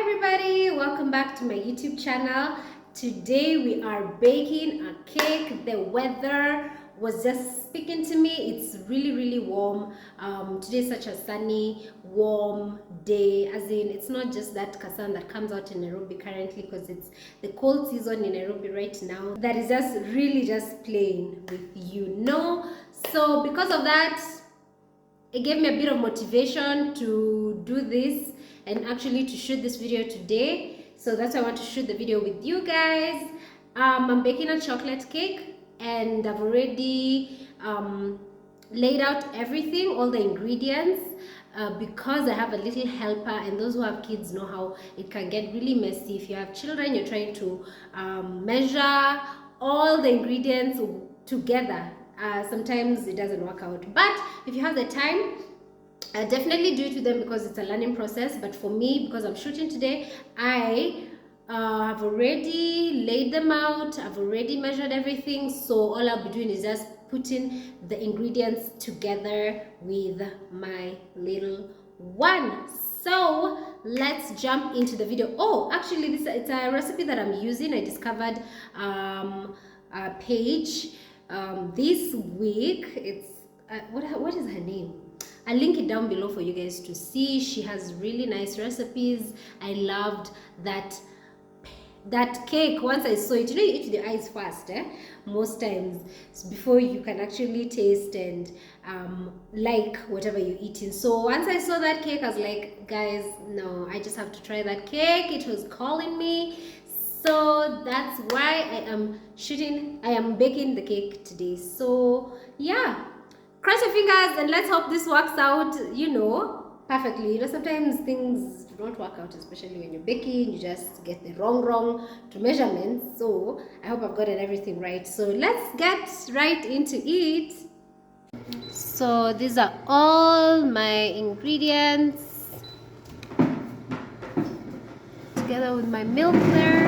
everybody, welcome back to my YouTube channel. Today we are baking a cake. The weather was just speaking to me. It's really warm. Today is such a sunny, warm day, as in it's not just that Kasan that comes out in Nairobi currently, because it's the cold season in Nairobi right now. That is just really just playing with so because of that, it gave me a bit of motivation to do this and actually to shoot this video today. So that's why I want to shoot the video with you guys. I'm baking a chocolate cake, and I've already laid out everything, all the ingredients, because I have a little helper, and those who have kids know how it can get really messy. If you have children, you're trying to measure all the ingredients together. Sometimes it doesn't work out, but if you have the time, definitely do it with them, because it's a learning process. But for me, because I'm shooting today, I have already laid them out, I've already measured everything, so all I'll be doing is just putting the ingredients together with my little one. So let's jump into the video. Oh, actually, it's a recipe that I'm using. I discovered a page this week. It's what is her name? I'll link it down below for you guys to see. She has really nice recipes. I loved that cake. Once I saw it, you eat with the eyes first, most times, before you can actually taste and like whatever you're eating. So once I saw that cake, I was like, guys, no, I just have to try that cake. It was calling me. So that's why I am baking the cake today. So yeah, cross your fingers and let's hope this works out, perfectly. Sometimes things do not work out, especially when you're baking. You just get the wrong to measurements. So I hope I've gotten everything right. So let's get right into it. So these are all my ingredients, together with my milk there.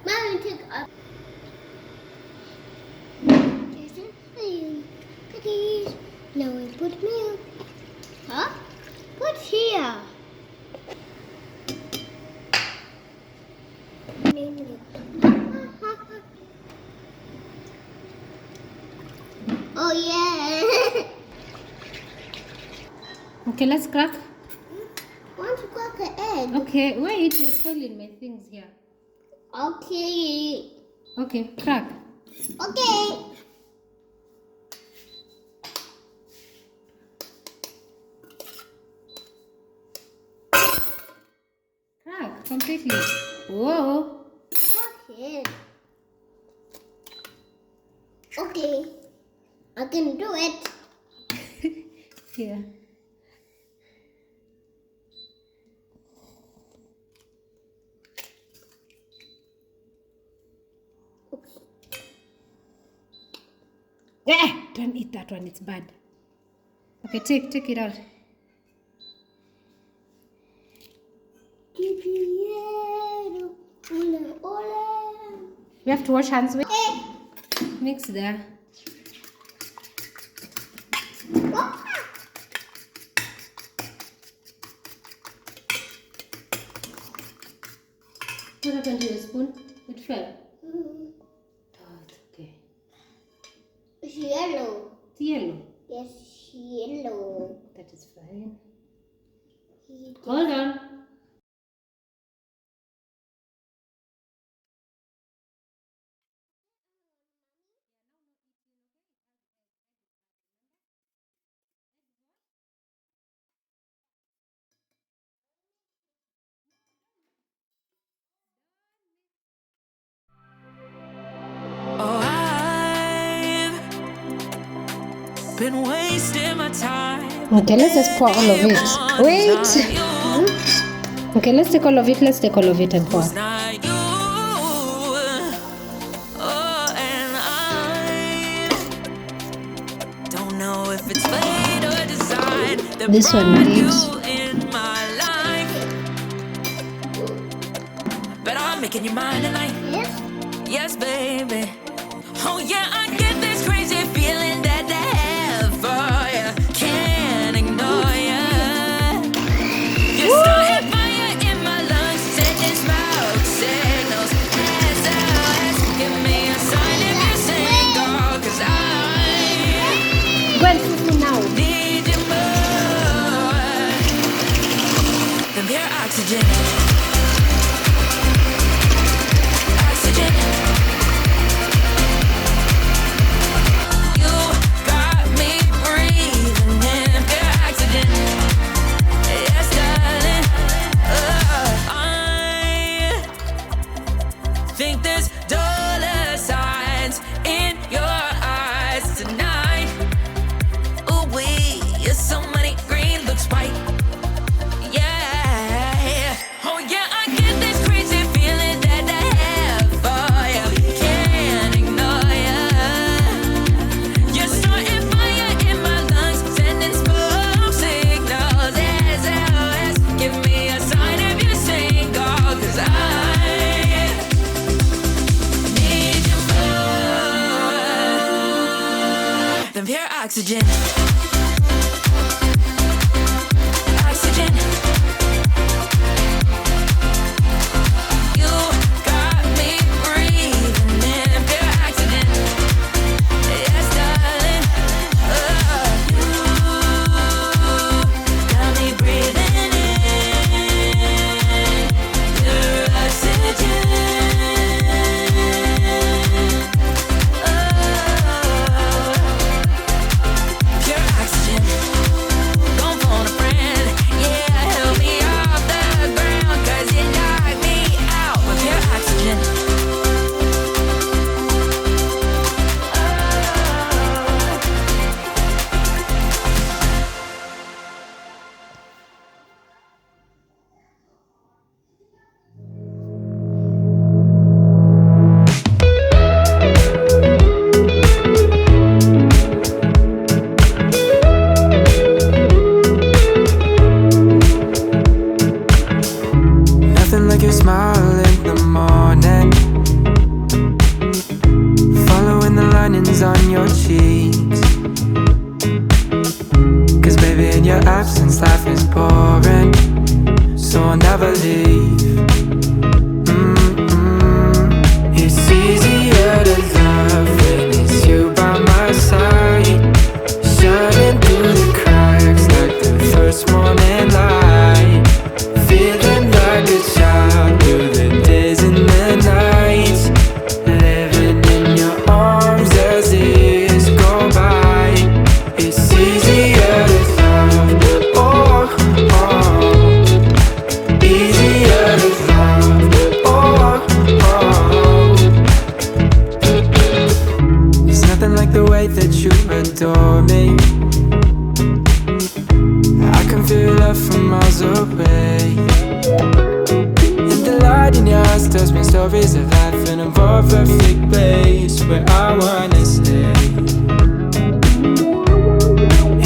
Mommy, take up. Cookies. Now we put milk. Huh? Put here. Oh yeah. Okay, let's crack. I want to crack an egg. Okay, wait, you're spoiling my things here. Okay. Okay, crack. Okay. Crack completely. Whoa. Okay. Okay. I can do it. Here. Don't eat that one, it's bad. Okay, take it out. We have to wash hands with. Mix there. What happened to your spoon? It fell. Oh, it's okay. It's yellow. It's yellow. Yes, yellow. That is fine. Hold on. Been wasting my time. Okay, let's just pour all of it. Wait. Okay, let's take all of it. Let's take all of it and pour. Don't know if it's fate or design. This one, babes. in my life. But I'm making you mine tonight. Yes? Yes, baby. Oh yeah, I get this crazy feeling that I have for you. Can't ignore you. You're starting fire in my lungs, sending smoke signals. SOS, give me a sign if you're single, 'cause I Go and put me now. need you more than pure oxygen. Oxygen. You got me breathing in pure oxygen. Yes, darling. I think there's dollar signs in your eyes tonight. Ooh, you're so many green looks white. Yeah. Oh yeah, I get this crazy feeling that I have for you. Can't ignore you. You're starting fire in my lungs, sending smoke signals. SOS, give me a sign if you're single, 'cause I need you more than pure oxygen. Oxygen. You got me breathing in pure oxygen. Yes, darling. You got me breathing in pure oxygen. Pure oxygen. Don't phone a friend. Yeah, help me off the ground, 'cause you knock me out with pure oxygen. Nothing like your smile in the morning, following the linings on your cheeks. 'Cause baby, in your absence, life is boring, so I'll never leave. It's easier to love when it's you by my side, shining through the cracks like the first morning light. Feeling like a child through the days and the nights, living in your arms as years go by. It's easier to love, oh, oh. Easier to love, oh, oh. There's nothing like the way that you adore me. I can feel love from miles away. And the light in your eyes tells me stories of life in a more perfect place where I wanna stay.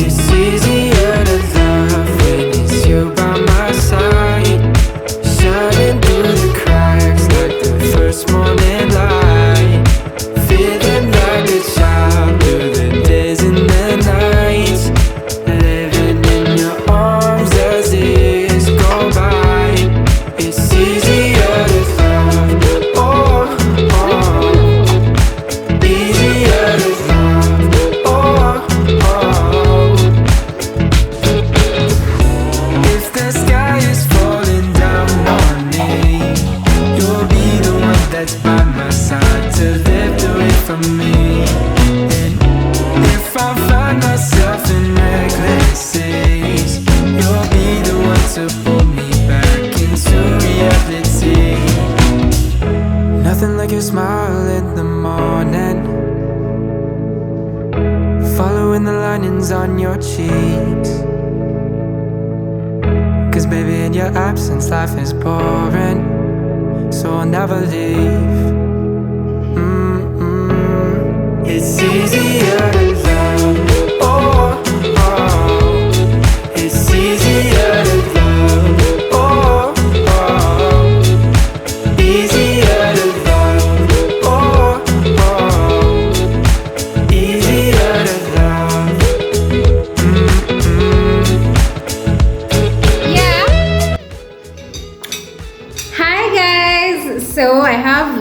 It's easier to love when it's you by my side, shining through the cracks like the first morning light. Feeling like a child through the days and the nights, living in your arms as the years go by. It's easier to love, oh, oh. Easier to love, oh, oh. If the sky is falling down on me, you'll be the one that's by my side to lift away from me. And if I find myself in reckless seas, you'll be the one to pull me back into reality. Nothing like your smile in the morning, following the linings on your cheeks. 'Cause baby, in your absence, life is boring, so I'll never leave. It's easier to love, oh, oh. It's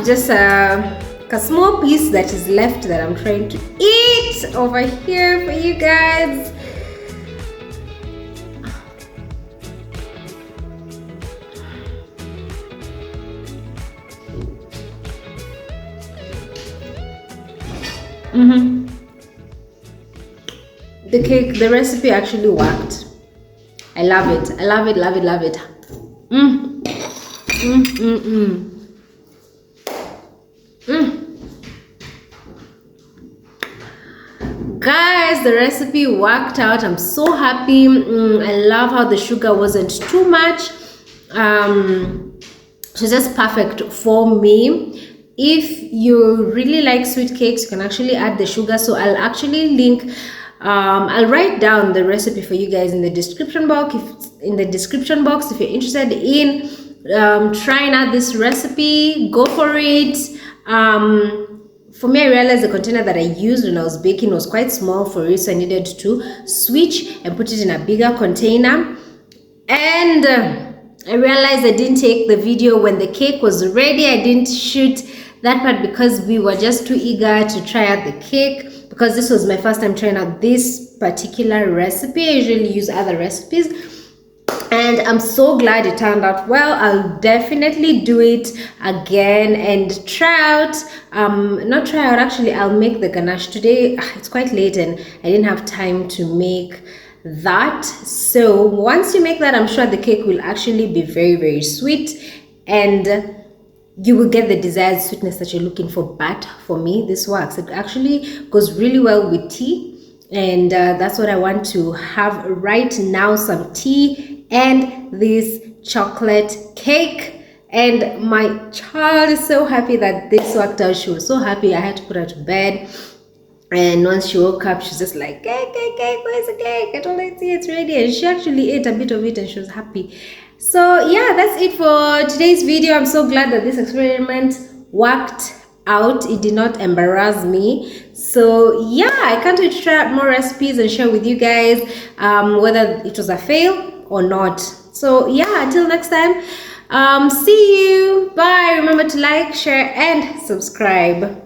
just a small piece that is left that I'm trying to eat over here for you guys. The cake, the recipe actually worked. I love it. I love it, love it, love it. Guys, the recipe worked out. I'm so happy. I love how the sugar wasn't too much. It was just perfect for me. If you really like sweet cakes, you can actually add the sugar. So I'll actually link, I'll write down the recipe for you guys in the description box. If you're interested in trying out this recipe, go for it. For me, I realized the container that I used when I was baking was quite small for it, so I needed to switch and put it in a bigger container. And I realized I didn't take the video when the cake was ready. I didn't shoot that part because we were just too eager to try out the cake, because this was my first time trying out this particular recipe. I usually use other recipes, and I'm so glad it turned out well. I'll definitely do it again and try out, actually, I'll make the ganache today. It's quite late and I didn't have time to make that. So once you make that, I'm sure the cake will actually be very, very sweet, and you will get the desired sweetness that you're looking for. But for me, this works. It actually goes really well with tea, and that's what I want to have right now, some tea and this chocolate cake. And my child is so happy that this worked out. She was so happy. I had to put her to bed, and once she woke up, she's just like, cake, where's the cake? I told her, see, it's ready. And she actually ate a bit of it and she was happy. So yeah, that's it for today's video. I'm so glad that this experiment worked out. It did not embarrass me. So yeah, I can't wait to try out more recipes and share with you guys whether it was a fail or not. So yeah, until next time, see you. Bye. Remember to like, share, and subscribe.